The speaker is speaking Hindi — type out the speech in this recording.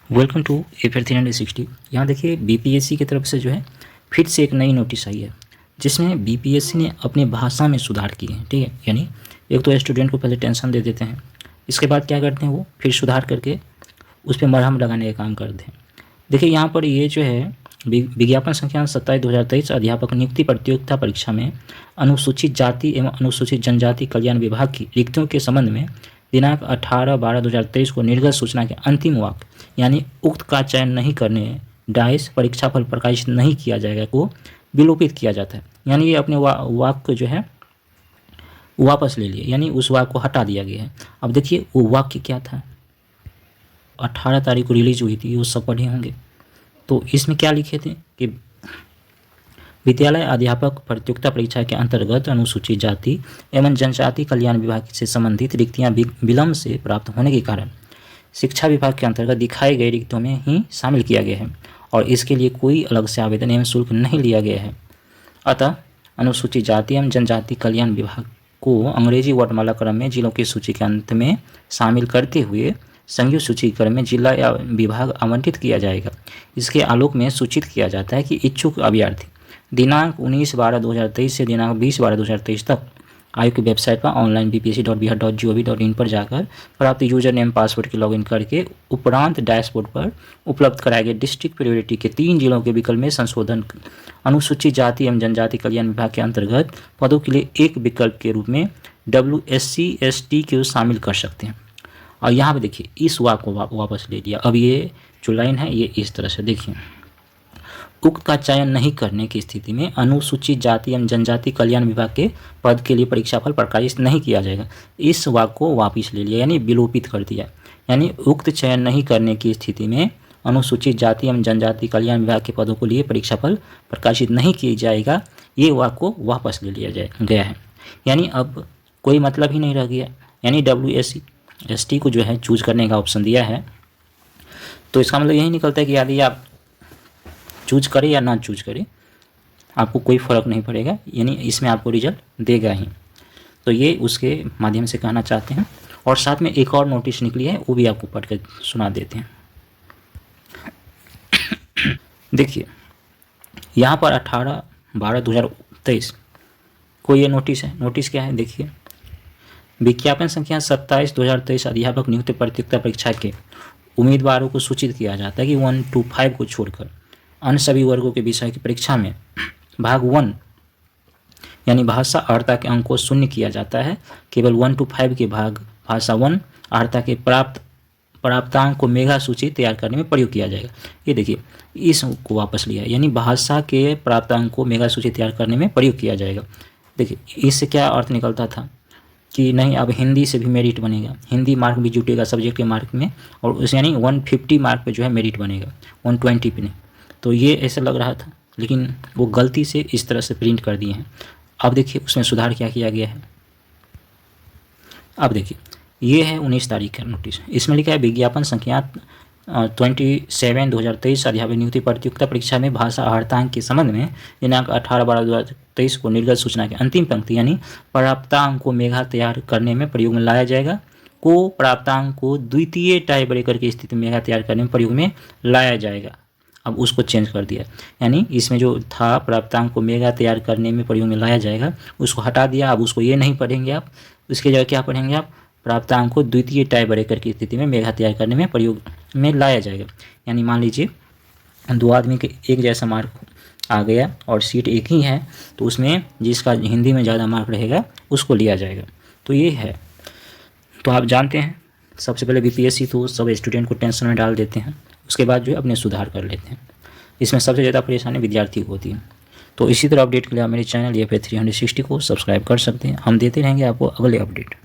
Welcome to एफर 360। यहाँ देखिए बीपीएससी की तरफ से जो है फिर से एक नई नोटिस आई है जिसमें बीपीएससी ने अपनी भाषा में सुधार किए हैं। ठीक है, यानी एक तो स्टूडेंट को पहले टेंशन दे देते हैं, इसके बाद क्या करते हैं वो फिर सुधार करके उस पर मरहम लगाने का काम करते हैं। देखिए यहाँ पर ये जो है विज्ञापन संख्या 27/2023 अध्यापक नियुक्ति प्रतियोगिता परीक्षा में अनुसूचित जाति एवं अनुसूचित जनजाति कल्याण विभाग की रिक्तियों के संबंध में दिनांक 18/12/2023 को निर्गत सूचना के अंतिम वाक्य यानी उक्त का चयन नहीं करने डाइस परीक्षाफल प्रकाशित नहीं किया जाएगा को विलोपित किया जाता है। यानी ये अपने वाक्य जो है वापस ले लिए, यानी उस वाक्य को हटा दिया गया है। अब देखिए वो वाक्य क्या था, 18 तारीख को रिलीज हुई थी, वो सब पढ़े होंगे। तो इसमें क्या लिखे थे कि विद्यालय अध्यापक प्रतियोगिता परीक्षा के अंतर्गत अनुसूचित जाति एवं जनजाति कल्याण विभाग से संबंधित रिक्तियां विलंब से प्राप्त होने के कारण शिक्षा विभाग के अंतर्गत दिखाए गए रिक्तियों में ही शामिल किया गया है और इसके लिए कोई अलग से आवेदन एवं शुल्क नहीं लिया गया है। अतः अनुसूचित जाति एवं जनजाति कल्याण विभाग को अंग्रेजी वर्णमाला क्रम में जिलों की सूची के अंत में शामिल करते हुए संयुक्त सूची क्रम में जिला या विभाग आवंटित किया जाएगा। इसके आलोक में सूचित किया जाता है कि इच्छुक अभ्यर्थी दिनांक 19/12/2023 से दिनांक 20/12/2023 तक आयोग की वेबसाइट पर ऑनलाइन bpsc.bihar.gov.in पर जाकर प्राप्त यूजर नेम पासवर्ड के लॉगिन करके उपरांत डैशबोर्ड पर उपलब्ध कराए गए डिस्ट्रिक्ट प्रायोरिटी के 3 जिलों के विकल्प में संशोधन अनुसूचित जाति एवं जनजाति कल्याण विभाग के अंतर्गत पदों के लिए एक विकल्प के रूप में WSC/ST को शामिल कर सकते हैं। और यहाँ पर देखिए इस वाक्य को वापस ले लिया। अब ये जो लाइन है ये इस तरह से देखिए, उक्त का चयन नहीं करने की स्थिति में अनुसूचित जाति एवं जनजाति कल्याण विभाग के पद के लिए परीक्षाफल प्रकाशित नहीं किया जाएगा। इस वाक्य को वापस ले लिया, यानी विलोपित कर दिया। यानी उक्त चयन नहीं करने की स्थिति में अनुसूचित जाति एवं जनजाति कल्याण विभाग के पदों के लिए परीक्षाफल प्रकाशित नहीं किया जाएगा, ये वाक्य को वापस ले लिया गया है। यानी अब कोई मतलब ही नहीं रह गया। यानी WSC/ST को जो है चूज करने का ऑप्शन दिया है, तो इसका मतलब यही निकलता है कि यदि आप चूज करें या ना चूज करें आपको कोई फ़र्क नहीं पड़ेगा, यानी इसमें आपको रिजल्ट देगा ही। तो ये उसके माध्यम से कहना चाहते हैं। और साथ में एक और नोटिस निकली है, वो भी आपको पढ़ कर सुना देते हैं। देखिए यहाँ पर 18/12/2023 को ये नोटिस है। नोटिस क्या है देखिए, विज्ञापन संख्या 27/2023 अध्यापक नियुक्ति प्रतियोगिता परीक्षा के उम्मीदवारों को सूचित किया जाता है कि 1 to 5 को छोड़कर अन्य सभी वर्गों के विषय की परीक्षा में भाग 1 यानी भाषा अर्हता के अंक को शून्य किया जाता है। केवल 1 to 5 के भाग भाषा 1 अर्हता के प्राप्तांक को मेगा सूची तैयार करने में प्रयोग किया जाएगा। ये देखिए इसको वापस लिया, यानी भाषा के प्राप्तांक को मेगा सूची तैयार करने में प्रयोग किया जाएगा। देखिए इससे क्या अर्थ निकलता था कि नहीं अब हिंदी से भी मेरिट बनेगा, हिंदी मार्क भी जुटेगा सब्जेक्ट के मार्क में, और उस यानी 150 मार्क पे जो है मेरिट बनेगा, 120 पे नहीं। तो ये ऐसा लग रहा था, लेकिन वो गलती से इस तरह से प्रिंट कर दिए हैं। अब देखिए उसमें सुधार क्या किया गया है। अब देखिए ये है 19 तारीख का नोटिस। इसमें लिखा है विज्ञापन संख्या 27/2023 अध्यापक नियुक्ति प्रतियोगिता परीक्षा में भाषा अर्हतांक के संबंध में दिनांक 18/12/2023 को निर्गत सूचना की अंतिम पंक्ति यानी प्राप्तांक को मेगा तैयार करने में प्रयोग में लाया जाएगा को प्राप्तांक को द्वितीय टाई ब्रेकर की स्थिति में मेगा तैयार करने में प्रयोग में लाया जाएगा। अब उसको चेंज कर दिया, यानी इसमें जो था प्राप्तांक को मेगा तैयार करने में प्रयोग में लाया जाएगा उसको हटा दिया। अब उसको ये नहीं पढ़ेंगे आप, उसके जगह क्या पढ़ेंगे आप, प्राप्तांक को द्वितीय टाई ब्रेकर की स्थिति में मेगा तैयार करने में प्रयोग में लाया जाएगा। यानी मान लीजिए 2 आदमी के एक जैसा मार्क आ गया और सीट एक ही है, तो उसमें जिसका हिंदी में ज़्यादा मार्क रहेगा उसको लिया जाएगा। तो ये है। तो आप जानते हैं सबसे पहले बीपीएससी तो सब स्टूडेंट को टेंशन में डाल देते हैं, उसके बाद जो है अपने सुधार कर लेते हैं। इसमें सबसे ज़्यादा परेशानी विद्यार्थी को होती है। तो इसी तरह अपडेट के लिए आप मेरे चैनल एफर 360 को सब्सक्राइब कर सकते हैं। हम देते रहेंगे आपको अगले अपडेट।